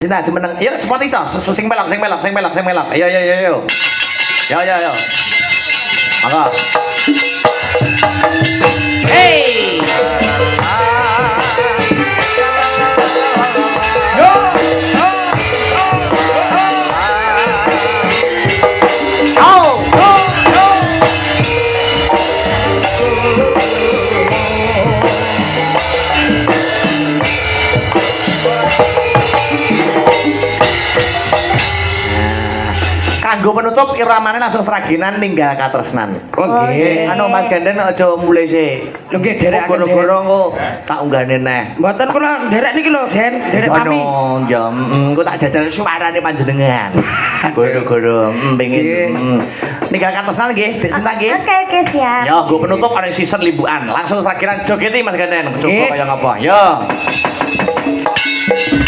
Nah, meneng. Yuk, spot itu. Sing melok. Ayo. Yo. Mangga. Hey. Kanggo penutup iramane langsung seraginan ninggal katresnan. Oke. Anu Mas Ganden aja mulai sih. Lho nggih derek goro-goro kok tak unggahne neh. Mboten kula derek niki lho, Den. Derek pami. Jam, engko tak jajal suarane panjenengan. Goro-goro pengin ninggal katresnan nggih, Dik Sinta nggih. Oke, siap. Yo, nggo penutup ana season libuan. Langsung seraginan jogeti Mas Ganden. Coba kaya ngapa? Yo.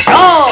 Ayo.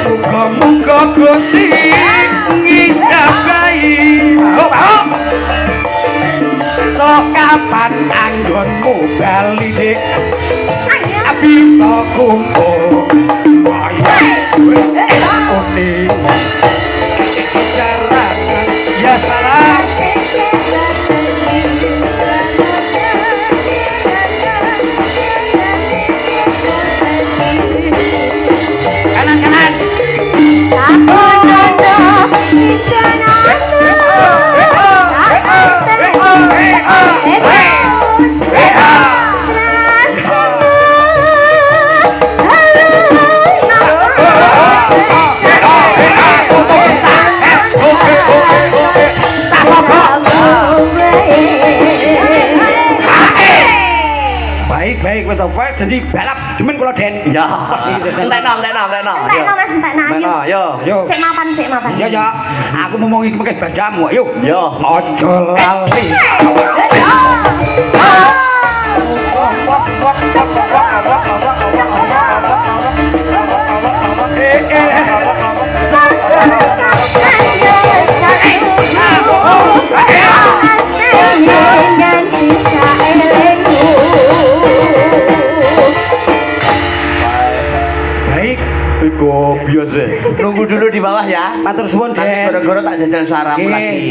Muga-muga Gusti ngijabahi sok kapan anggonmu bali dik bisa kumpul kuning jarangan ya salah kanan baik wis apa jadi balap demen kula Den Ya. Entekno. Mas, entekno. Entekno, yo. yo Sik mapan. ya ya aku ngomong iki mengke bajamu yuk Yo. ojo lali Dengan sisa elengku. baik Iku biasa. Nunggu dulu di bawah ya. matur suwun Nanti Den goro-goro tak jajal suaramu Oke. lagi.